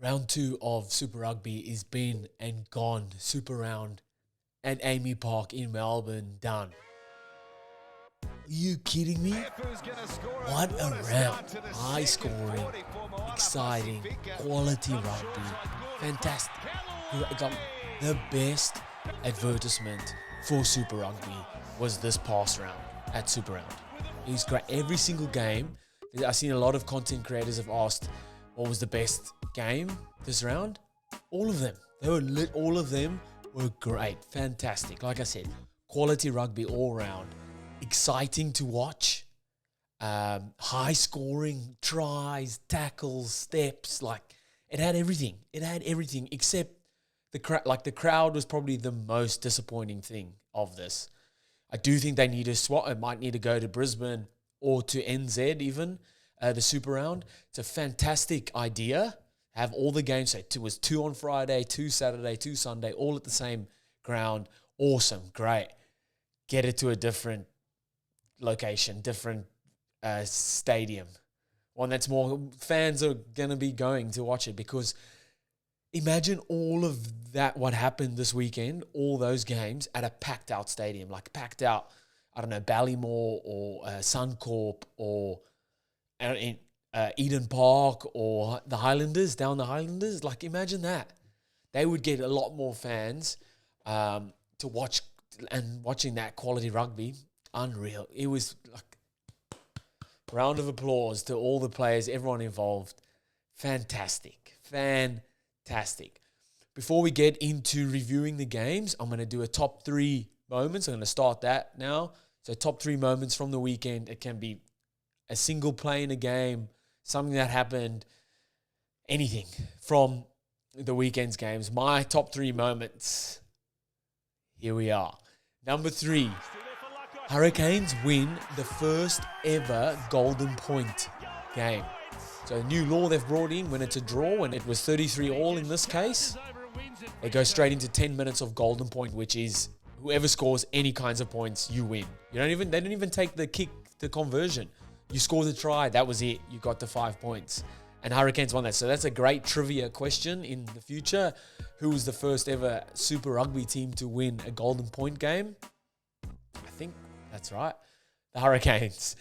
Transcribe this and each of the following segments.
Round 2 of Super Rugby is been and gone. Super round at Amy Park in Melbourne, done. Are you kidding me? What a round. High scoring, exciting, quality rugby. Fantastic. The best advertisement for Super Rugby was this past round at Super Round. It was great. Every single game, I've seen a lot of content creators have asked what was the best game this round. All of them. They were lit. All of them were great. Fantastic. Like I said, quality rugby all round. Exciting to watch. High scoring, tries, tackles, steps. Like, it had everything. It had everything except the crowd. Like, the crowd was probably the most disappointing thing of this. I do think they need to swap. It might need to go to Brisbane or to NZ even, the Super Round. It's a fantastic idea. Have all the games. So it was 2 on Friday, 2 Saturday, 2 Sunday, all at the same ground. Awesome. Great. Get it to a different location, different stadium. One that's more fans are going to be going to watch it, because imagine all of that, what happened this weekend, all those games at a packed out stadium, like packed out, I don't know, Ballymore or Suncorp or Eden Park or the Highlanders, down the Highlanders. Like, imagine that. They would get a lot more fans to watch, and watching that quality rugby, unreal. It was like, round of applause to all the players, everyone involved. Fantastic. Before we get into reviewing the games, I'm going to do a top 3 moments. I'm going to start that now. So top 3 moments from the weekend. It can be a single play in a game, something that happened, anything from the weekend's games. My top 3 moments. Here we are. Number 3. Hurricanes win the first ever Golden Point game. So a new law they've brought in, when it's a draw, and it was 33-all in this case, they go straight into 10 minutes of Golden Point, which is whoever scores any kinds of points, you win. They don't even take the kick, the conversion. You score the try, that was it. You got the 5 points. And Hurricanes won that. So that's a great trivia question in the future. Who was the first ever Super Rugby team to win a Golden Point game? I think that's right. The Hurricanes.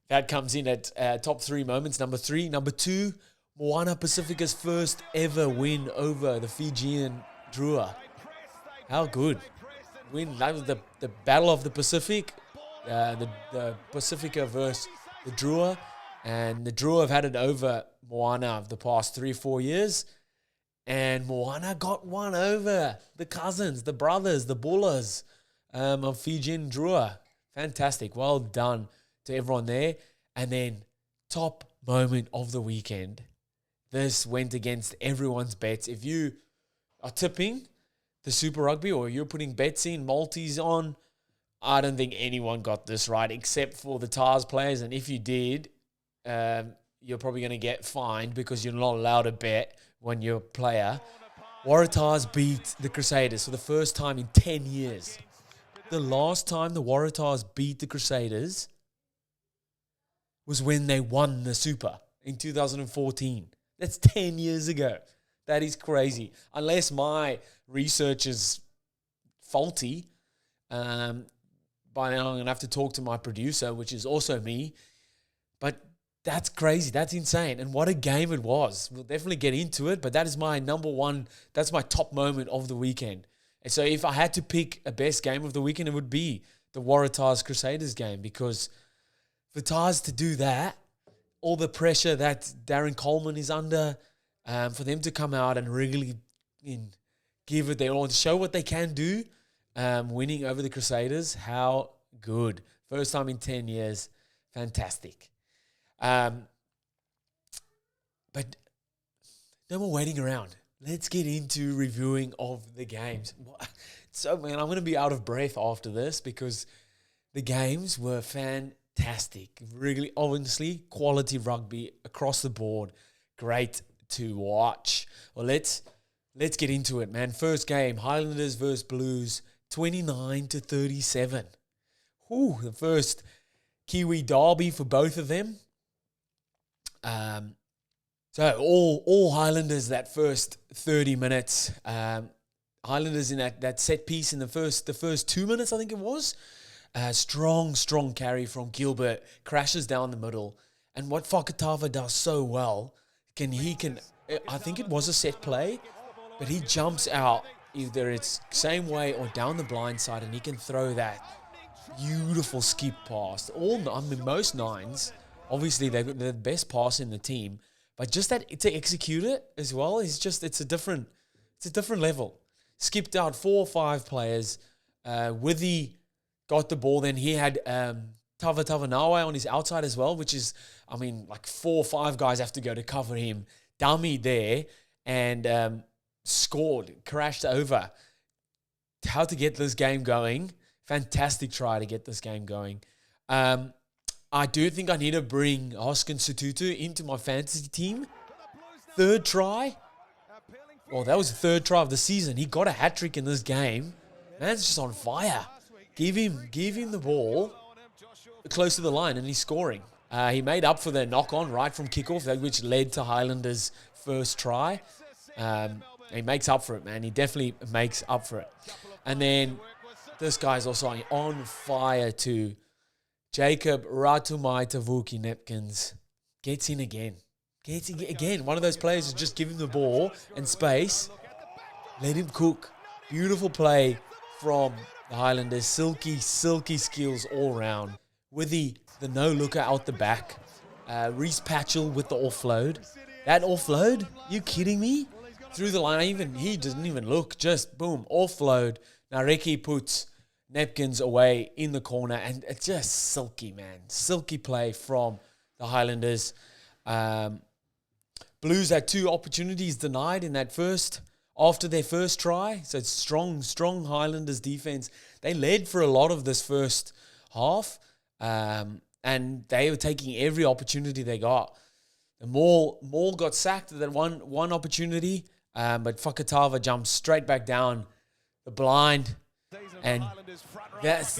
That comes in at top 3 moments. Number 3. Number 2, Moana Pacifica's first ever win over the Fijian DRUA. How good. Win. That was the Battle of the Pacific. The Pacifica versus the DRUA. And the DRUA have had it over Moana the past 3 or 4 years. And Moana got one over the cousins, the brothers, the Bullers of Fijian DRUA. Fantastic. Well done to everyone there. And then top moment of the weekend. This went against everyone's bets. If you are tipping the Super Rugby, or you're putting bets in, multis on, I don't think anyone got this right except for the TAHS players. And if you did, you're probably going to get fined, because you're not allowed to bet when you're a player. Waratahs beat the Crusaders for the first time in 10 years. The last time the Waratahs beat the Crusaders was when they won the Super in 2014. That's 10 years ago. That is crazy. Unless my research is faulty, by now I'm going to have to talk to my producer, which is also me. But that's crazy. That's insane. And what a game it was. We'll definitely get into it, but that is my number 1. That's my top moment of the weekend. And so if I had to pick a best game of the weekend, it would be the Waratahs Crusaders game, because for TAHS to do that, all the pressure that Darren Coleman is under, for them to come out and really give it their all, show what they can do, winning over the Crusaders, how good. First time in 10 years. Fantastic. But no more waiting around. Let's get into reviewing of the games. So, man, I'm going to be out of breath after this, because the games were fantastic. Really, obviously, quality rugby across the board. Great to watch. Well, let's get into it, man. First game, Highlanders versus Blues, 29-37. The first Kiwi derby for both of them. So all Highlanders that first 30 minutes. Highlanders in that set piece in the first 2 minutes, I think it was. Strong carry from Gilbert, crashes down the middle. And what Fakatava does so well, I think it was a set play, but he jumps out, either it's same way or down the blind side, and he can throw that beautiful skip pass. Most nines, obviously they're the best pass in the team, but just that to execute it as well it's a different level. Skipped out 4 or 5 players. Withy got the ball. Then he had Tavanawe on his outside as well, which is, like 4 or 5 guys have to go to cover him. Dummy there and scored, crashed over. How to get this game going. Fantastic try to get this game going. I do think I need to bring Hoskins Sotutu into my fantasy team. 3rd try. Well, that was the 3rd try of the season. He got a hat-trick in this game. Man's just on fire. Give him the ball close to the line and he's scoring. He made up for the knock-on right from kickoff, which led to Highlanders' first try. He makes up for it, man. He definitely makes up for it. And then this guy's also on fire too. Jacob Ratumai Tavuki Nepkins gets in again. One of those players is just give him the ball and space. Let him cook. Beautiful play from the Highlanders. Silky skills all round. With the no-looker out the back. Reece Patchell with the offload. That offload? You kidding me? Through the line, he doesn't even look. Just boom, offload. Nareki puts Nepkins away in the corner. And it's just silky, man. Silky play from the Highlanders. Blues had 2 opportunities denied in that after their first try. So it's strong Highlanders defense. They led for a lot of this first half, and they were taking every opportunity they got. The Maul got sacked at that one opportunity, but Fakatava jumped straight back down the blind, and that's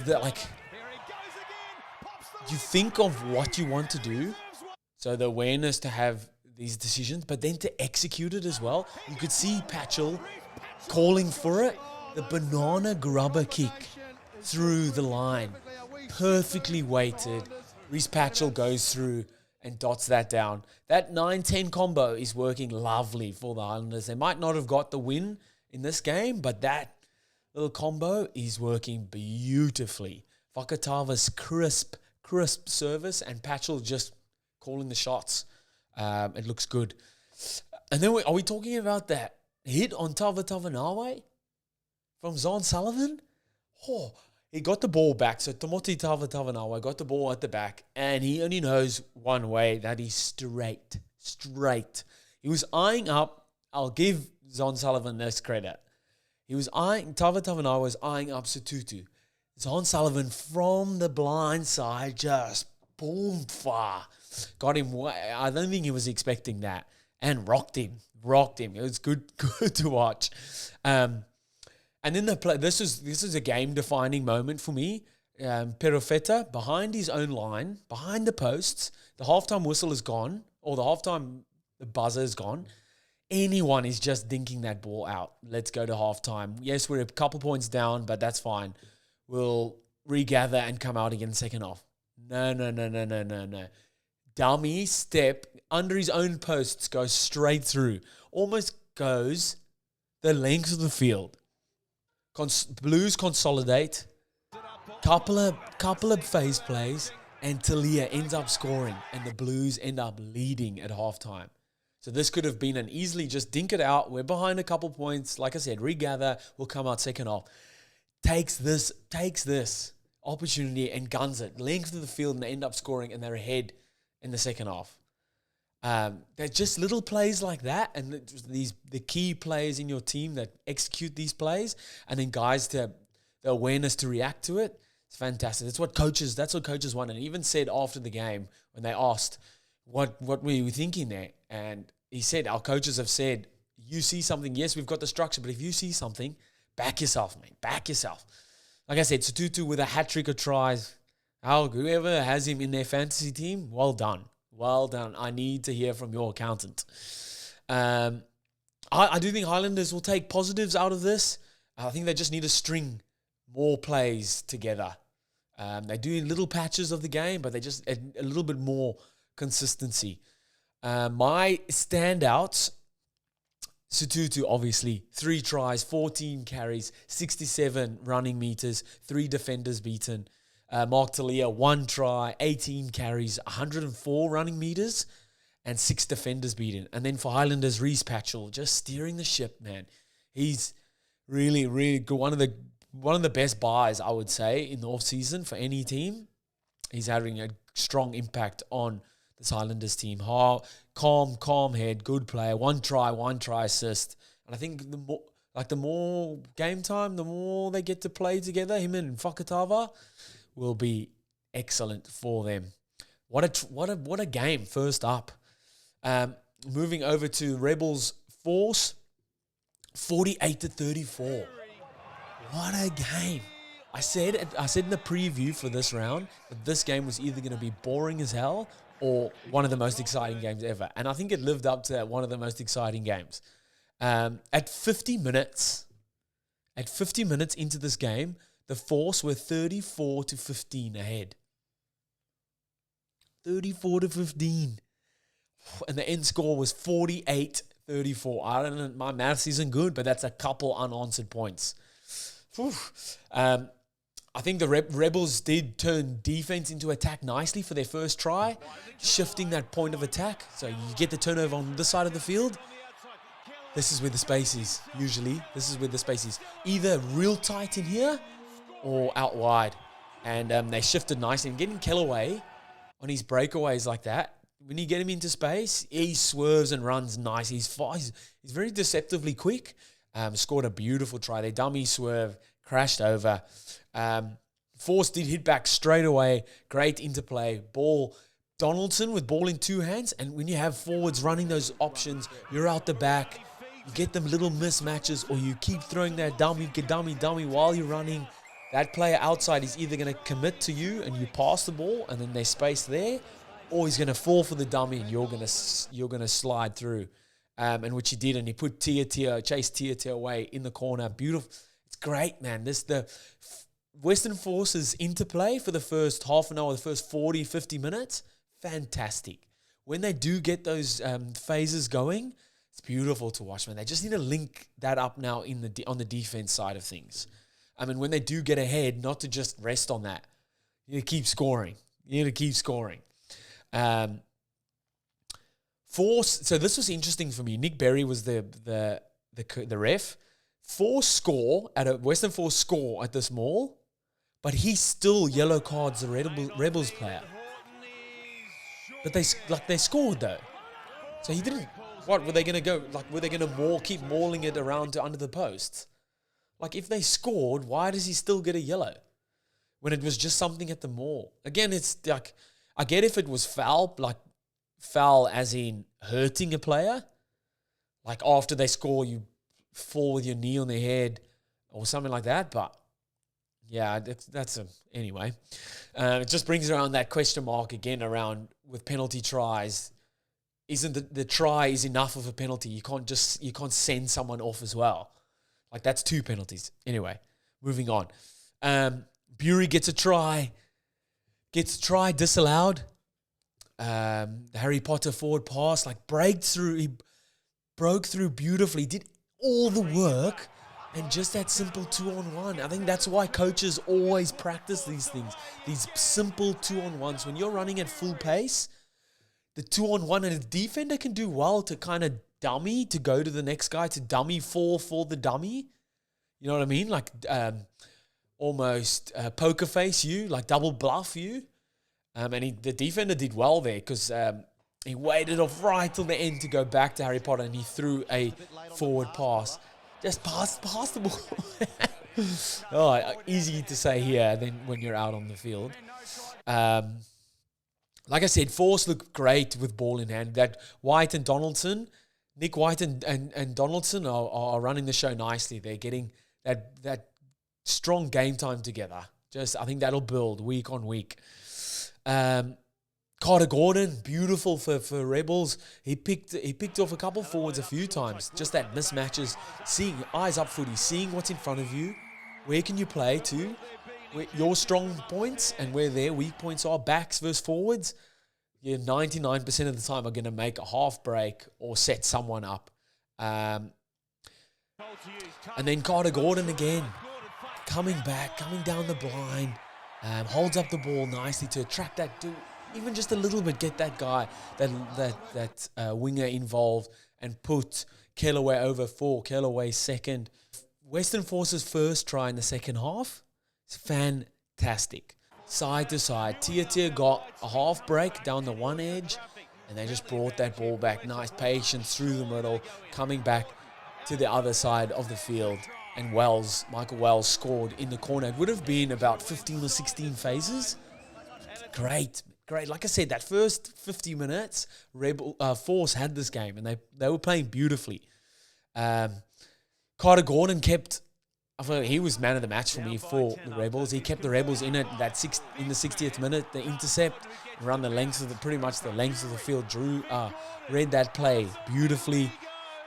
you think of what you want to do. So the awareness to have these decisions, but then to execute it as well. You could see Patchell calling for it. The banana grubber kick through the line. Perfectly weighted. Reece Patchell goes through and dots that down. That 9-10 combo is working lovely for the Highlanders. They might not have got the win in this game, but that little combo is working beautifully. Fakatava's crisp service and Patchell just calling the shots. It looks good. And then are we talking about that hit on Tavanawe from Zon Sullivan? Oh, he got the ball back. So Tomoti Tavanawe got the ball at the back, and he only knows one way, that is straight. He was eyeing up. I'll give Zon Sullivan this credit. Tavanawe was eyeing up Sotutu. Zon Sullivan from the blind side just boomed far. Got him. I don't think he was expecting that, and rocked him. It was good to watch. And then the play. This is a game-defining moment for me. Perofeta behind his own line, behind the posts. The halftime whistle is gone, or the buzzer is gone. Anyone is just dinking that ball out. Let's go to halftime. Yes, we're a couple points down, but that's fine. We'll regather and come out again second half. No. Dummy step under his own posts, goes straight through. Almost goes the length of the field. Blues consolidate. Couple of phase plays, and Talia ends up scoring, and the Blues end up leading at halftime. So this could have been an easily just dink it out. We're behind a couple points. Like I said, regather. We'll come out second half. Takes this opportunity and guns it. Length of the field, and they end up scoring, and they're ahead in the second half. They're just little plays like that, and the key players in your team that execute these plays, and then guys to the awareness to react to it. It's fantastic. That's what coaches want. And he even said after the game when they asked what were you thinking there, and he said our coaches have said, you see something, yes, we've got the structure, but if you see something, back yourself, man. Back yourself. Like I said, Sotutu with a hat-trick of tries. Whoever has him in their fantasy team, well done. Well done. I need to hear from your accountant. I do think Highlanders will take positives out of this. I think they just need to string more plays together. They do little patches of the game, but they just a little bit more consistency. My standouts, Sututu, obviously, 3 tries, 14 carries, 67 running meters, 3 defenders beaten. Mark Talia, 1 try, 18 carries, 104 running meters, and 6 defenders beaten. And then for Highlanders, Reece Patchell, just steering the ship, man. He's really, really good. One of the best buys, I would say, in the offseason for any team. He's having a strong impact on this Highlanders team. Calm head, good player. 1 try assist. And I think the more game time, the more they get to play together, him and Fakatava will be excellent for them. What a game first up. Moving over to Rebels Force, 48-34. What a game. I said in the preview for this round that this game was either going to be boring as hell or one of the most exciting games ever. And I think it lived up to that, one of the most exciting games. At 50 minutes into this game, the Force were 34-15 ahead. 34-15. And the end score was 48-34. I don't know, my maths isn't good, but that's a couple unanswered points. I think the Rebels did turn defense into attack nicely for their first try, shifting that point of attack. So you get the turnover on this side of the field. This is where the space is, usually. This is where the space is. Either real tight in here or out wide. And they shifted nicely. And getting Kellaway on his breakaways like that, when you get him into space, he swerves and runs nice. He's very deceptively quick. Scored a beautiful try. They dummy swerve, crashed over. Force did hit back straight away. Great interplay. Ball. Donaldson with ball in 2 hands. And when you have forwards running those options, you're out the back. You get them little mismatches, or you keep throwing that dummy while you're running. That player outside is either going to commit to you and you pass the ball and then there's space there, or he's going to fall for the dummy and you're going to slide through. And which he did, and he put Chase Tia away in the corner. Beautiful. It's great, man. The Western Forces interplay for the first half an hour, the first 40, 50 minutes, fantastic. When they do get those phases going, it's beautiful to watch, man. They just need to link that up now on the defense side of things. I mean, when they do get ahead, not to just rest on that. You need to keep scoring. Force. So this was interesting for me. Nick Berry was the ref. Western Force score at this mall, but he still yellow cards the Rebels player. But they scored though. So he didn't. What were they going to go? Were they going to keep mauling it around to under the posts? If they scored, why does he still get a yellow when it was just something at the mall? Again, it's I get if it was foul, foul as in hurting a player. After they score, you fall with your knee on their head or something like that. But yeah, anyway. It just brings around that question mark again around with penalty tries. Isn't the try is enough of a penalty? You can't send someone off as well. That's 2 penalties. Anyway, moving on. Bury gets a try disallowed. The Harry Potter forward pass, he broke through beautifully, did all the work, and just that simple 2-on-1. I think that's why coaches always practice these things, these simple 2-on-1s. When you're running at full pace, the 2-on-1, and a defender can do well to kind of dummy, to go to the next guy, to dummy fall for the dummy. You know what I mean? Almost poker face you, double bluff you. And the defender did well there because he waited off right till the end to go back to Harry Potter, and he threw a forward pass. Just pass the ball. Easy to say here than when you're out on the field. Like I said, Force looked great with ball in hand. That White and Donaldson, Nick White and Donaldson are running the show nicely. They're getting that strong game time together. I think that'll build week on week. Carter Gordon, beautiful for Rebels. He picked off a couple forwards a few times. Just that mismatches, seeing eyes up footy, seeing what's in front of you. Where can you play to? Where your strong points and where their weak points are. Backs versus forwards. 99% of the time are going to make a half break or set someone up. And then Carter Gordon again, coming back, coming down the blind, holds up the ball nicely to attract that dude. Even just a little bit, get that guy, that winger involved and put Kellaway over for Kellaway second. Western Force's first try in the second half is fantastic. Side to side, Tia got a half break down the one edge and they just brought that ball back. Nice patience through the middle, coming back to the other side of the field. And Michael Wells scored in the corner. It would have been about 15 or 16 phases. Great. Like I said, that first 50 minutes, Force had this game and they were playing beautifully. Carter Gordon I thought he was man of the match for me for the Rebels. He kept the Rebels in it in the 60th minute. The intercept around the length of pretty much the length of the field. DRUA read that play beautifully.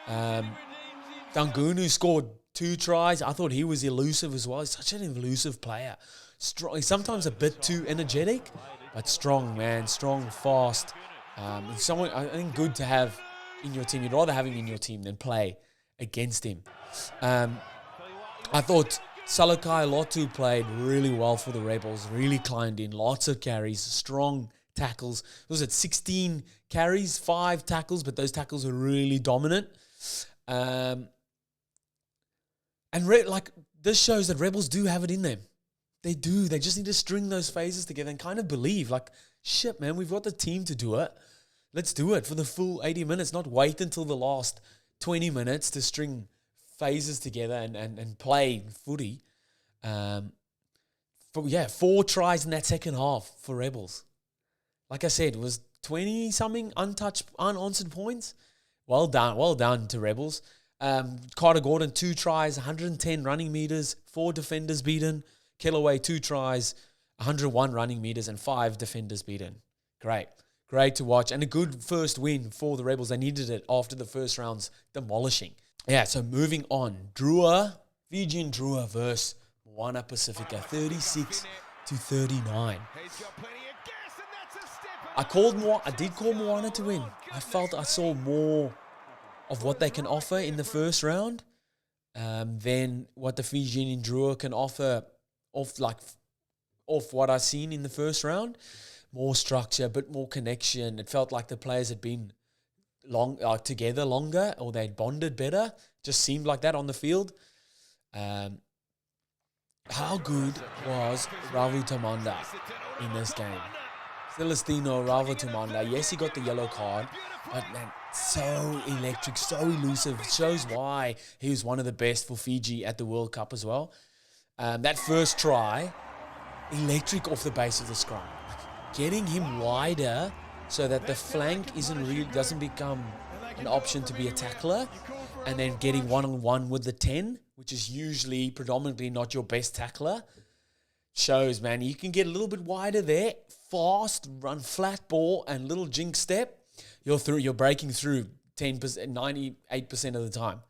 Dangunu scored 2 tries. I thought he was elusive as well. He's such an elusive player. Strong, sometimes a bit too energetic, but strong, man. Strong, fast. Someone I think good to have in your team. You'd rather have him in your team than play against him. I thought Salakai Lotu played really well for the Rebels. Really climbed in. Lots of carries. Strong tackles. Was it 16 carries, 5 tackles, but those tackles are really dominant. This shows that Rebels do have it in them. They do. They just need to string those phases together and kind of believe, like, shit, man, we've got the team to do it. Let's do it for the full 80 minutes, not wait until the last 20 minutes to string phases together and play footy. 4 tries in that second half for Rebels. Like I said, it was 20-something unanswered points. Well done to Rebels. Carter Gordon, 2 tries, 110 running meters, 4 defenders beaten. Kellaway, 2 tries, 101 running meters, and 5 defenders beaten. Great to watch. And a good first win for the Rebels. They needed it after the first round's demolishing. Yeah, so moving on. Fijian DRUA versus MOANA Pacifica, 36-39. I did call MOANA to win. I felt I saw more of what they can offer in the first round than what the Fijian DRUA can offer off what I've seen in the first round. More structure, a bit more connection. It felt like the players had been together longer, or they'd bonded better. Just seemed like that on the field. How good was Ravu Tamanda in this game? Celestino Ravu Tamanda. Yes, he got the yellow card, but man, so electric, so elusive. It shows why he was one of the best for Fiji at the World Cup as well. That first try, electric off the base of the scrum. Getting him wider so that the flank doesn't become an option to be a tackler, and then getting one-on-one with the 10, which is usually predominantly not your best tackler, shows, man, you can get a little bit wider there, fast, run flat ball, and little jinx step, you're breaking through 98% of the time.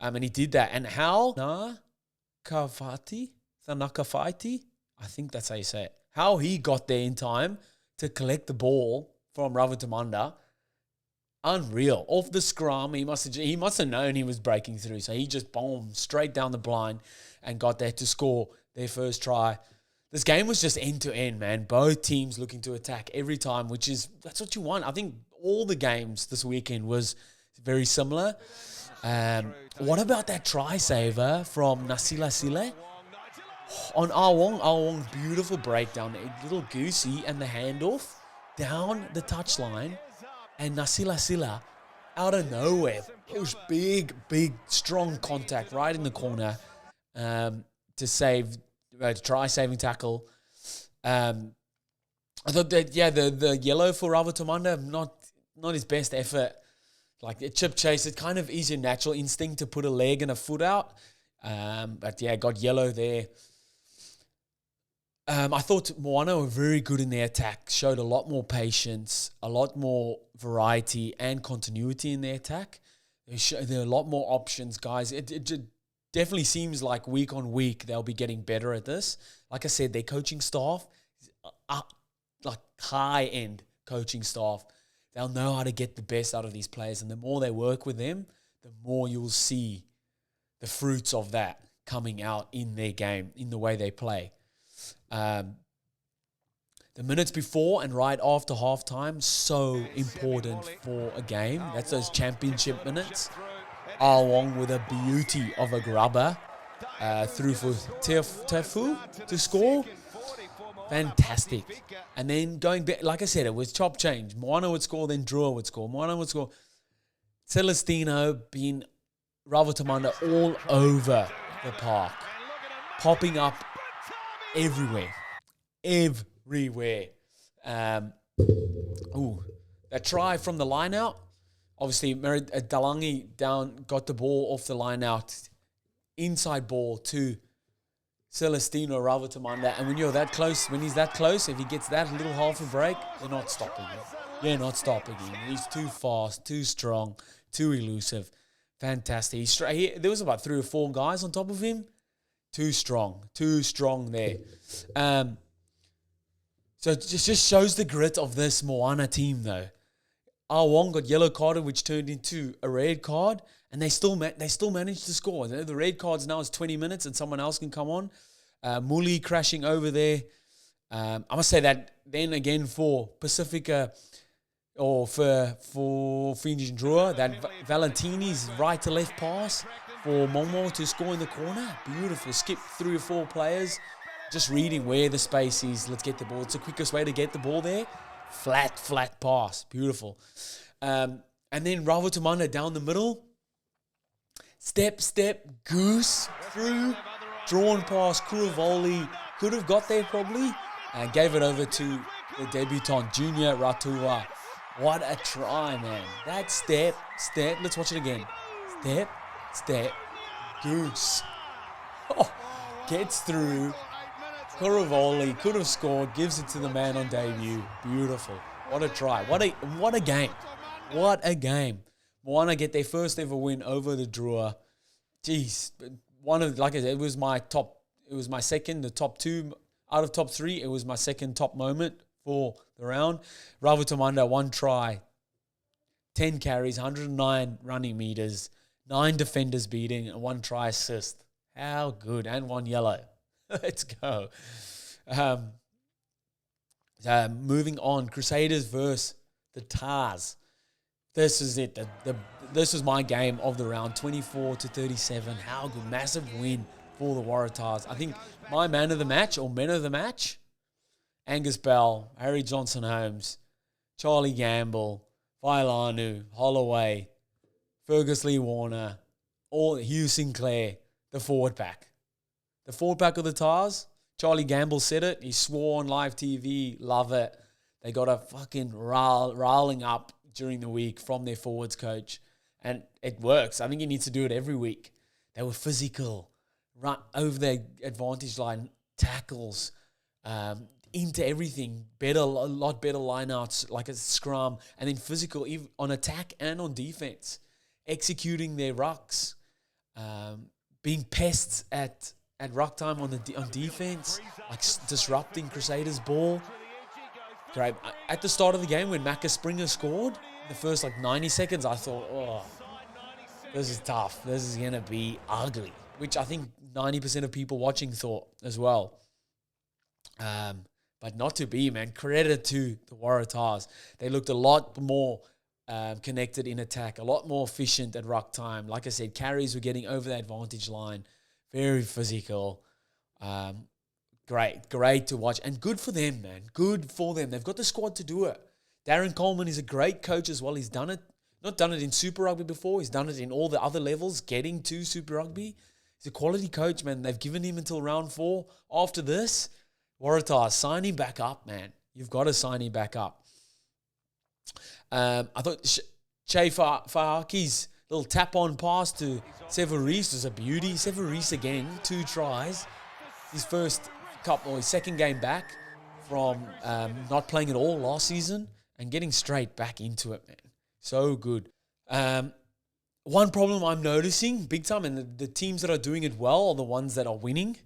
And he did that. And how Nakafati, I think that's how you say it, how he got there in time to collect the ball from Ravu Tamanda, unreal. Off the scrum, he must have known he was breaking through, so he just bombed straight down the blind and got there to score their first try. This game was just end to end, man. Both teams looking to attack every time, that's what you want. I think all the games this weekend was very similar. What about that try saver from Nasila Sile? On Awong, beautiful breakdown, a little goosey, and the handoff down the touchline, and Nasila Sila out of nowhere, push big, strong contact right in the corner to try saving tackle. I thought that the yellow for Ravu Tamanda, not his best effort. Like a chip chase, it kind of is your natural instinct to put a leg and a foot out, but got yellow there. I thought Moana were very good in their attack, showed a lot more patience, a lot more variety and continuity in their attack. There are a lot more options, guys. It definitely seems like week on week they'll be getting better at this. Like I said, their coaching staff is like high-end coaching staff. They'll know how to get the best out of these players, and the more they work with them, the more you'll see the fruits of that coming out in their game, in the way they play. The minutes before and right after halftime, so important for a game. That's those championship minutes. Awong with a beauty of a grubber through for Tefu to score. Fantastic. And then going back, like I said, it was chop change. Moana would score, then DRUA would score. Moana would score. Celestino being Ravatamanda all over the park. Popping up everywhere. Everywhere. That try from the line out. Obviously, Dalangi got the ball off the line out. Inside ball to Celestino Ravatamanda. And when you're that close, when he's that close, if he gets that little half a break, you're not stopping him. You're not stopping him. He's too fast, too strong, too elusive. Fantastic. There was about 3 or 4 guys on top of him. Too strong there. So it just shows the grit of this Moana team, though. Awong got yellow carded, which turned into a red card, and they still managed to score. The red cards now is 20 minutes, and someone else can come on. Muli crashing over there. I must say that then again for Pacifica or for Fiji DRUA, that Valentini's right to left pass for Momo to score in the corner. Beautiful. Skip 3 or 4 players. Just reading where the space is. Let's get the ball. It's the quickest way to get the ball there. Flat pass. Beautiful. And then Ravatamanda down the middle. Step, goose through. Drawn past Kuruvoli. Could have got there probably. And gave it over to the debutant, Junior Ratua. What a try, man. That step. Let's watch it again. Step, goose. Oh, gets through. Kuruvoli could have scored, gives it to the man on debut. Beautiful. What a try. What a game. What a game. Moana get their first ever win over the DRUA. Jeez. Like I said, it was my second, the top 2 out of top 3. It was my second top moment for the round. Ravatamanda, 1 try, 10 carries, 109 running meters, 9 defenders beating, and 1 try assist. How good. And 1 yellow. Let's go. Moving on, Crusaders versus the TAHS. This is it. This was my game of the round, 24-37. How good. Massive win for the Waratahs. I think my man of the match or men of the match, Angus Bell, Harry Johnson-Holmes, Charlie Gamble, Vailanu, Holloway, Fergus Lee Warner, Hugh Sinclair, the forward pack. The forward pack of the TAHS, Charlie Gamble said it. He swore on live TV. Love it. They got a fucking riling up during the week from their forwards coach. And it works. I think he needs to do it every week. They were physical. Run over their advantage line. Tackles. Into everything. A lot better lineouts like a scrum. And then physical on attack and on defense. Executing their rucks. Being pests at ruck time on defense, like disrupting Crusaders' ball. Great. At the start of the game, when Macca Springer scored, in the first 90 seconds, I thought, oh, this is tough. This is going to be ugly, which I think 90% of people watching thought as well. But not to be, man. Credit to the Waratahs. They looked a lot more connected in attack, a lot more efficient at ruck time. Like I said, carries were getting over the advantage line. Very physical. Great to watch. And good for them, man. Good for them. They've got the squad to do it. Darren Coleman is a great coach as well. He's done it. Not done it in Super Rugby before. He's done it in all the other levels, getting to Super Rugby. He's a quality coach, man. They've given him until round 4. After this, Waratahs, sign him back up, man. You've got to sign him back up. I thought Che Fahaki's little tap-on pass to Severis was a beauty. Severis again, 2 tries. His first his second game back from not playing at all last season and getting straight back into it, man. So good. One problem I'm noticing big time, and the teams that are doing it well are the ones that are winning,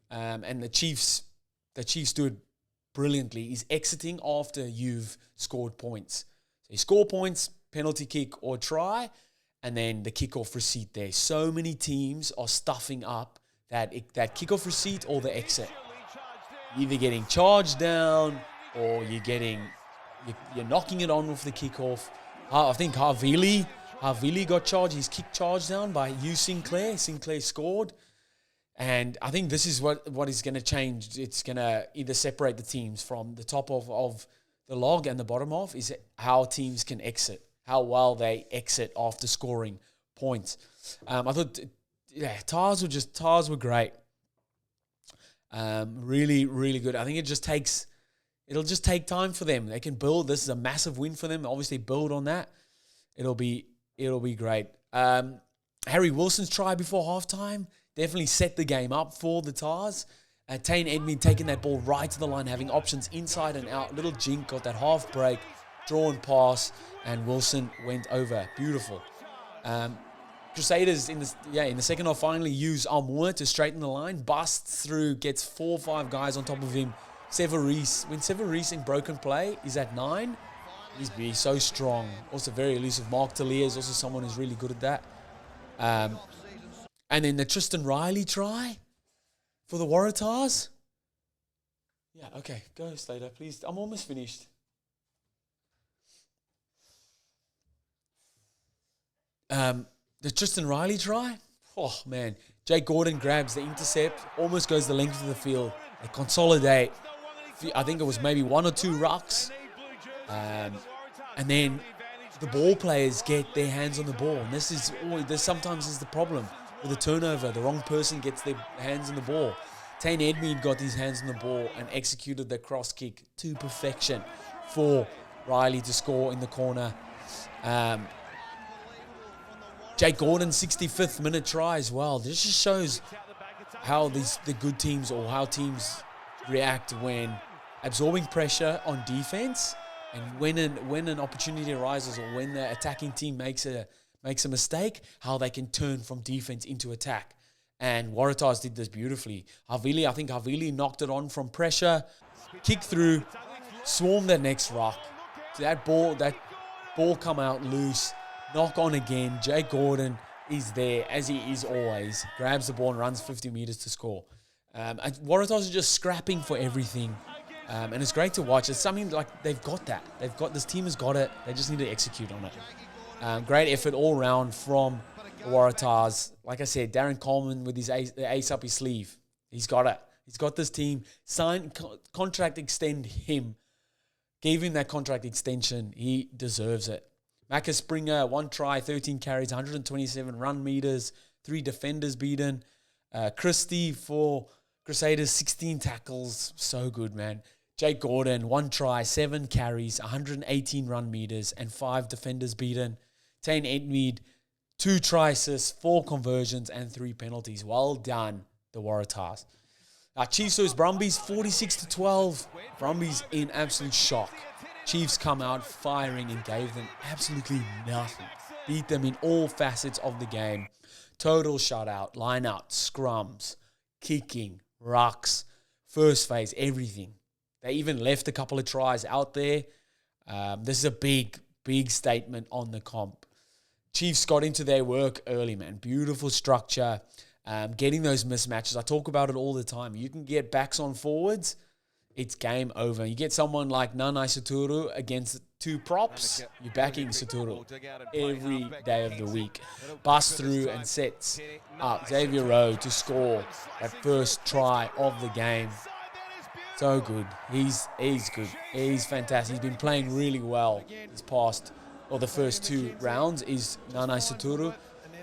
and the Chiefs do it brilliantly, is exiting after you've scored points. So you score points, penalty kick or try, and then the kickoff receipt there. So many teams are stuffing up that kickoff receipt or the exit. You're either getting charged down or you're knocking it on with the kickoff. I think Havili got charged. His kick charged down by Hugh Sinclair. Sinclair scored. And I think this is what is going to change. It's going to either separate the teams from the top of the log and the bottom half, is how teams can exit, how well they exit after scoring points. I thought, TAHS were great. Really, really good. I think it'll just take time for them. They can build. This is a massive win for them. Obviously, build on that. It'll be great. Harry Wilson's try before halftime definitely set the game up for the TAHS. Tane Edmund taking that ball right to the line, having options inside and out. Little jink, got that half break, drawn pass, and Wilson went over. Beautiful. Crusaders in the second half finally use MOANA to straighten the line, busts through, gets 4 or 5 guys on top of him. Severis, when Severis in broken play is at 9, he's so strong. Also very elusive. Mark Talia is also someone who's really good at that. And then the Tristan Riley try for the Waratahs. Yeah, okay, go Slater, please. I'm almost finished. The Tristan Riley try. Oh, man. Jake Gordon grabs the intercept, almost goes the length of the field. They consolidate. I think it was maybe 1 or 2 rucks. And then the ball players get their hands on the ball. And this sometimes is the problem with the turnover. The wrong person gets their hands on the ball. Tane Edmund got his hands on the ball and executed the cross kick to perfection for Riley to score in the corner. Jake Gordon's 65th minute try as well. This just shows how the good teams, or how teams react when absorbing pressure on defense, and when an opportunity arises, or when the attacking team makes a mistake, how they can turn from defense into attack. And Waratahs did this beautifully. I think Havili knocked it on from pressure, kicked through, swarmed that next ruck. That ball come out loose. Knock on again. Jake Gordon is there, as he is always. Grabs the ball and runs 50 meters to score. Waratahs are just scrapping for everything. And it's great to watch. It's something like they've got that. This team has got it. They just need to execute on it. Great effort all round from the Waratahs. Like I said, Darren Coleman with his ace up his sleeve. He's got it. He's got this team. Extend him. Gave him that contract extension. He deserves it. Macca Springer, 1 try, 13 carries, 127 run meters, 3 defenders beaten. Christie for Crusaders, 16 tackles. So good, man. Jake Gordon, 1 try, 7 carries, 118 run meters, and 5 defenders beaten. Tane Edmead, 2 try assists, 4 conversions, and 3 penalties. Well done, the Waratahs. Chiefs vs Brumbies, 46-12. Brumbies in absolute shock. Chiefs come out firing and gave them absolutely nothing. Beat them in all facets of the game. Total shutout, line-out, scrums, kicking, rucks, first phase, everything. They even left a couple of tries out there. This is a big, big statement on the comp. Chiefs got into their work early, man. Beautiful structure. Getting those mismatches. I talk about it all the time. You can get backs on forwards, it's game over. You get someone like Nanai Saturu against 2 props, you're backing Saturu every day of the week. Bust through and sets up Xavier Rowe to score that first try of the game. So good. He's good. He's fantastic. He's been playing really well the first 2 rounds is Nanai Saturu.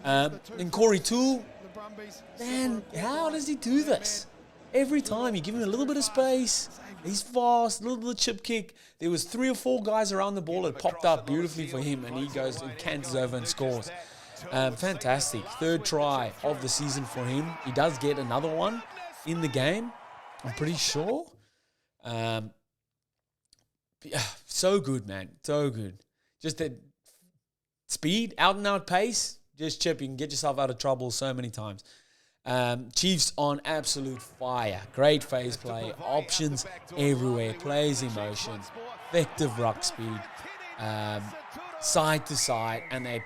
And Corey Toole, man, how does he do this? Every time you give him a little bit of space, he's fast, a little bit of chip kick. There was 3 or 4 guys around the ball that popped up beautifully for him, and he goes and canters over and scores. Fantastic. 3rd try of the season for him. He does get another one in the game. I'm pretty sure. So good, man. So good. Just the speed, out and out pace. Just chip. You can get yourself out of trouble so many times. Chiefs on absolute fire. Great phase play. Options everywhere. Players in motion. Effective ruck speed. Side to side. And they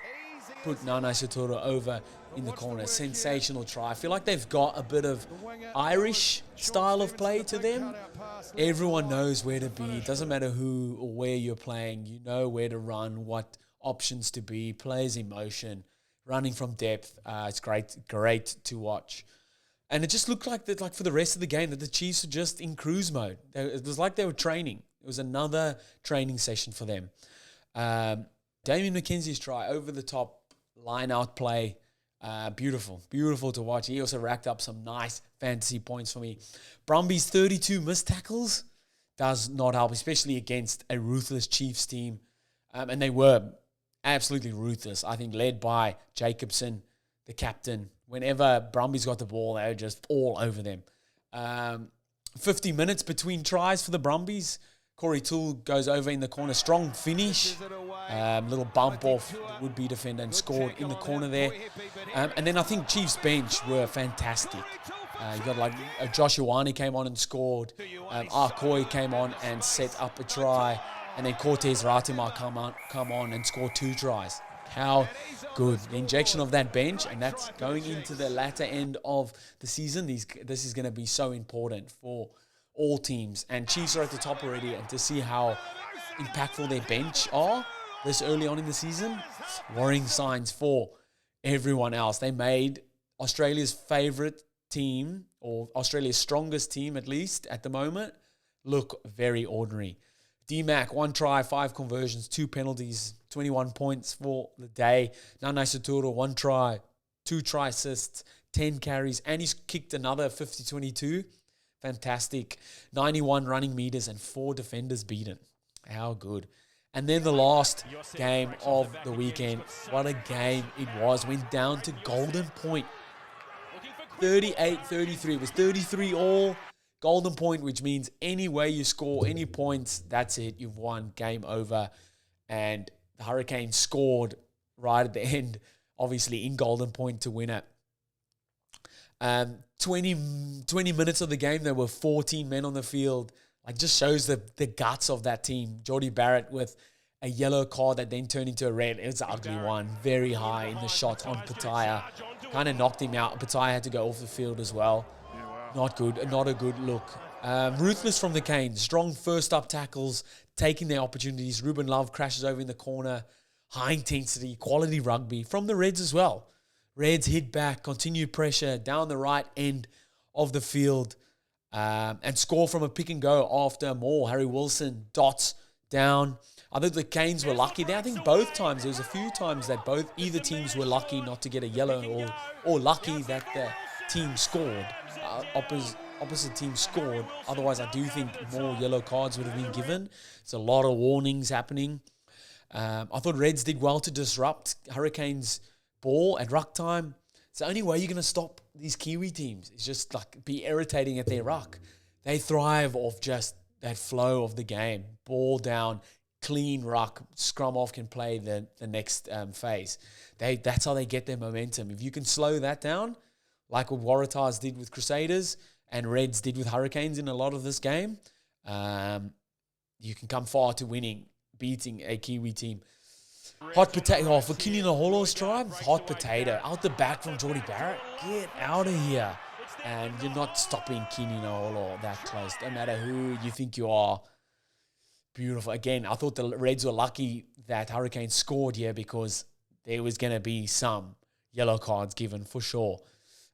put Nana Satura over in the corner. Sensational try. I feel like they've got a bit of Irish style of play to them. Everyone knows where to be. It doesn't matter who or where you're playing. You know where to run, what options to be. Players in motion, running from depth. It's great to watch. And it just looked like that, like for the rest of the game, that the Chiefs were just in cruise mode. It was like they were training. It was another training session for them. Damien McKenzie's try, over the top, line out play. Beautiful to watch. He also racked up some nice fantasy points for me. Brumbies 32 missed tackles does not help, especially against a ruthless Chiefs team. And they were absolutely ruthless. I think led by Jacobson, the captain. Whenever Brumbies got the ball, they were just all over them. 50 minutes between tries for the Brumbies. Corey Toole goes over in the corner. Strong finish. Little bump off the would-be defender and scored in the corner there. And then I think Chiefs bench were fantastic. You got like Josh Ioane came on and scored. Arcoy came on and set up a try. And then Cortez Ratima come on and scored 2 tries. How good. The injection of that bench, and that's going into the latter end of the season. This is going to be so important for all teams. And Chiefs are at the top already, and to see how impactful their bench are this early on in the season, worrying signs for everyone else. They made Australia's favourite team, or Australia's strongest team at least at the moment, look very ordinary. D-Mac, 1 try, 5 conversions, 2 penalties, 21 points for the day. Nana Satura, 1 try, 2 try assists, 10 carries, and he's kicked another 50-22. Fantastic. 91 running meters and 4 defenders beaten. How good. And then the last game of the weekend. What a game it was. Went down to Golden Point. 38-33. It was 33 all. Golden Point, which means any way you score any points, that's it. You've won. Game over. And the Hurricanes scored right at the end, obviously in Golden Point to win it. 20 minutes of the game, there were 14 men on the field. Like, just shows the guts of that team. Jordie Barrett with a yellow card that then turned into a red. It was an ugly one. Very high in the shot on Pataya. Kind of knocked him out. Pataya had to go off the field as well. Not good. Not a good look. Ruthless from the Canes. Strong first up tackles, taking their opportunities. Ruben Love crashes over in the corner. High intensity, quality rugby from the Reds as well. Reds hit back, continued pressure down the right end of the field, and score from a pick and go after more. Harry Wilson dots down. I think the Canes were lucky there. I think both times, there was a few times that either teams were lucky not to get a yellow, or lucky that the team scored. Opposite team scored. Otherwise, I do think more yellow cards would have been given. It's a lot of warnings happening. I thought Reds did well to disrupt Hurricanes' ball at ruck time. It's the only way you're going to stop these Kiwi teams. It's just like be irritating at their ruck. They thrive off just that flow of the game. Ball down, clean ruck, scrum off can play the next phase. That's how they get their momentum. If you can slow that down, like what Waratahs did with Crusaders and Reds did with Hurricanes in a lot of this game, you can come far to beating a Kiwi team. Hot potato for Kini Naholo's tribe. Hot potato out the back from Jordie Barrett. Get out of here. And you're not stopping Kini Naholo that close. No matter who you think you are. Beautiful. Again, I thought the Reds were lucky that Hurricanes scored here, because there was going to be some yellow cards given for sure.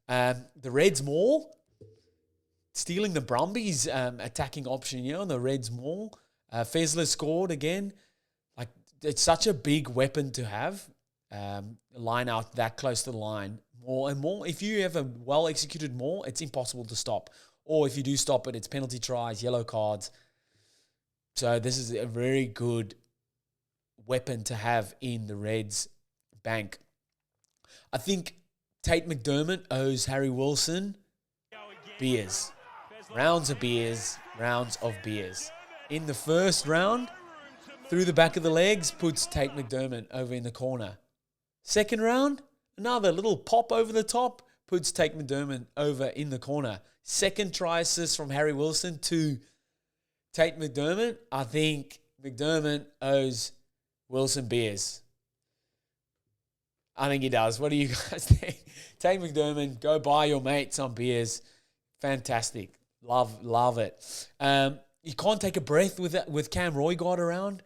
The Reds maul, stealing the Brumbies attacking option on the Reds maul. Fezler scored again. Like, it's such a big weapon to have. Line out that close to the line. More and more. If you have a well-executed maul, it's impossible to stop. Or if you do stop it, it's penalty tries, yellow cards. So this is a very good weapon to have in the Reds' bank. I think Tate McDermott owes Harry Wilson beers. rounds of beers, rounds of beers. In the first round, through the back of the legs, puts Tate McDermott over in the corner. Second round, another little pop over the top, puts Tate McDermott over in the corner. Second try assist from Harry Wilson to Tate McDermott. I think McDermott owes Wilson beers. I think he does. What do you guys think? Tate McDermott, go buy your mate some beers. Fantastic. Love it. You can't take a breath with Cam Roygaard around.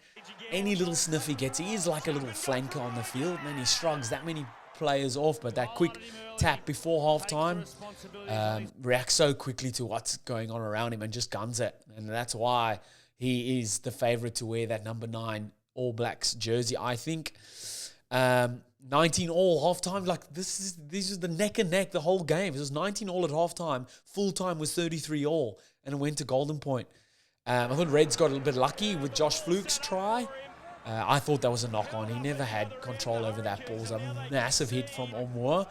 Any little sniff he gets, he is like a little flanker on the field. Man, he shrugs that many players off, but that quick tap before halftime reacts so quickly to what's going on around him and just guns it. And that's why he is the favourite to wear that number 9 All Blacks jersey, I think. 19 all halftime. Like these is the neck and neck the whole game. It was 19 all at halftime. Full time was 33 all, and it went to golden point. I thought Reds got a little bit lucky with Josh Fluke's try. I thought that was a knock on. He never had control over that ball. It was a massive hit from Omua.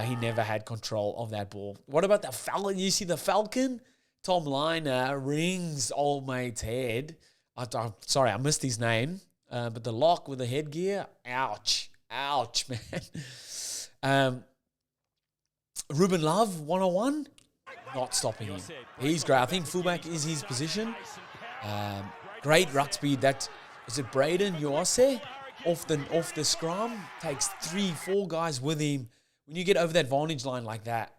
He never had control of that ball. What about the Falcon? You see the Falcon? Tom Liner rings old mate's head. Sorry, I missed his name. But the lock with the headgear, ouch, man. Ruben Love, 101, not stopping him. He's great. I think fullback is his position. Great ruck speed. Is it Braden Yoase off the scrum? Takes 3-4 guys with him. When you get over that vantage line like that,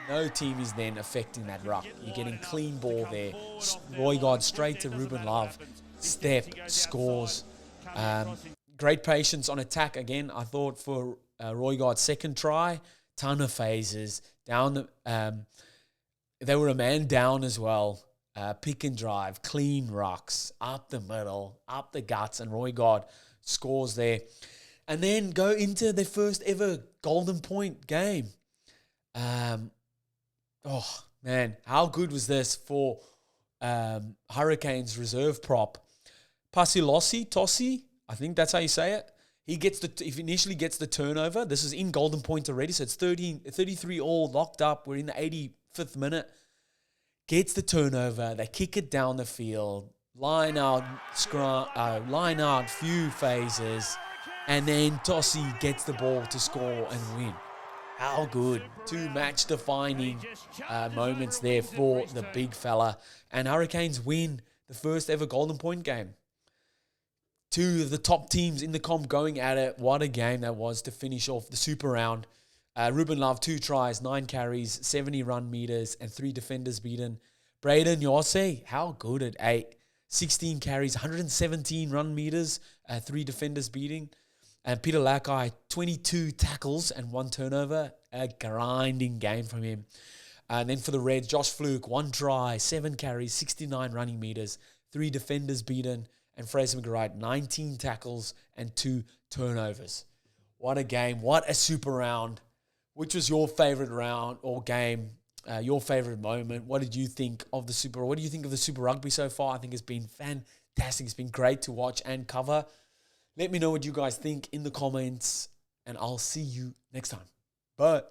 no team is then affecting that ruck. You're getting clean ball there. Roygaard straight to Ruben Love. Step, scores. Great patience on attack again. I thought for Roygaard's second try, ton of phases down. They were a man down as well. Pick and drive, clean rucks, up the middle, up the guts, and Roygaard scores there. And then go into their first ever golden point game. Oh man, how good was this for Hurricanes reserve prop? Tossi, I think that's how you say it. He initially gets the turnover. This is in golden point already, so it's 33 all locked up. We're in the 85th minute. Gets the turnover. They kick it down the field. Line out, few phases, and then Tossi gets the ball to score and win. How good. 2 match-defining moments there for the big fella. And Hurricanes win the first ever golden point game. 2 of the top teams in the comp going at it. What a game that was to finish off the super round. Ruben Love, 2 tries, 9 carries, 70 run meters, and 3 defenders beaten. Braden Yose, how good at 8. 16 carries, 117 run meters, 3 defenders beating. And Peter Lakai, 22 tackles and 1 turnover. A grinding game from him. And then for the Reds, Josh Fluke, 1 try, 7 carries, 69 running meters, 3 defenders beaten. And Fraser McGrath, 19 tackles and 2 turnovers. What a game. What a super round. Which was your favorite round or game? Your favorite moment? What did you think of the Super? What do you think of the Super Rugby so far? I think it's been fantastic. It's been great to watch and cover. Let me know what you guys think in the comments, and I'll see you next time. Bye.